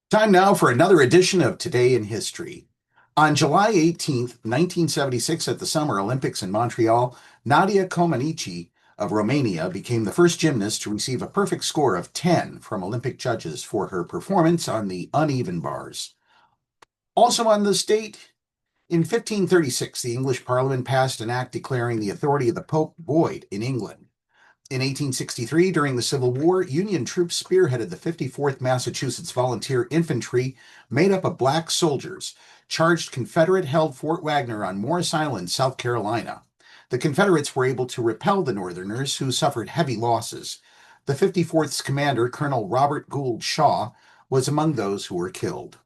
Time now for another edition of Today in History. On July 18th, 1976, at the Summer Olympics in Montreal, Nadia Comaneci of Romania became the first gymnast to receive a perfect score of 10 from Olympic judges for her performance on the uneven bars. Also on this date, in 1536, the English Parliament passed an act declaring the authority of the Pope void in England. In 1863, during the Civil War, Union troops spearheaded the 54th Massachusetts Volunteer Infantry, made up of black soldiers, charged Confederate-held Fort Wagner on Morris Island, South Carolina. The Confederates were able to repel the Northerners, who suffered heavy losses. The 54th's commander, Colonel Robert Gould Shaw, was among those who were killed.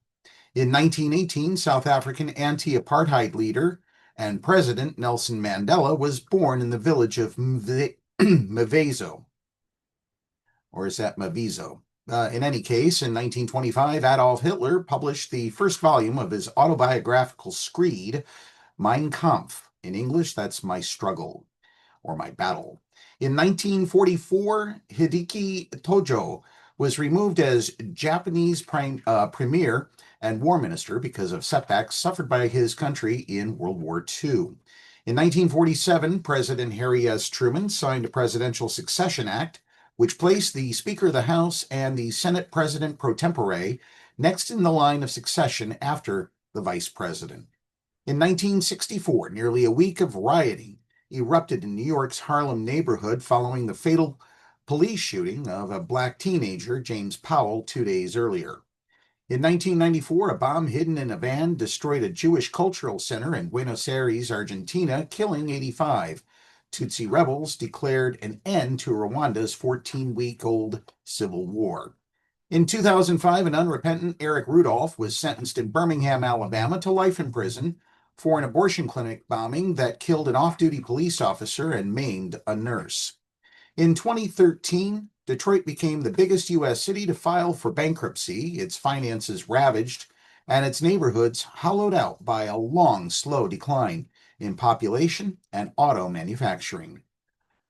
In 1918, South African anti-apartheid leader and President Nelson Mandela was born in the village of Mvezo, or is that Mvezo? In any case, in 1925, Adolf Hitler published the first volume of his autobiographical screed, Mein Kampf. In English, that's My Struggle or My Battle. In 1944, Hideki Tojo was removed as Japanese premier and war minister because of setbacks suffered by his country in World War II. In 1947, President Harry S. Truman signed a Presidential Succession Act, which placed the Speaker of the House and the Senate President pro tempore next in the line of succession after the Vice President. In 1964, nearly a week of rioting erupted in New York's Harlem neighborhood following the fatal police shooting of a black teenager, James Powell, 2 days earlier. In 1994, a bomb hidden in a van destroyed a Jewish cultural center in Buenos Aires, Argentina, killing 85. Tutsi rebels declared an end to Rwanda's 14-week-old civil war. In 2005, an unrepentant Eric Rudolph was sentenced in Birmingham, Alabama, to life in prison for an abortion clinic bombing that killed an off-duty police officer and maimed a nurse. In 2013, Detroit became the biggest U.S. city to file for bankruptcy, its finances ravaged, and its neighborhoods hollowed out by a long, slow decline in population and auto manufacturing.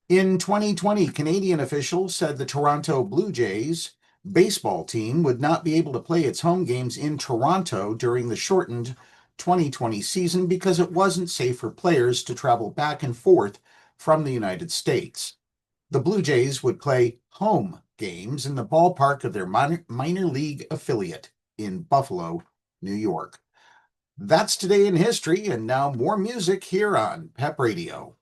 In 2020, Canadian officials said the Toronto Blue Jays baseball team would not be able to play its home games in Toronto during the shortened 2020 season because it wasn't safe for players to travel back and forth from the United States. The Blue Jays would play home games in the ballpark of their minor league affiliate in Buffalo, New York. That's Today in History, and now more music here on Pep Radio.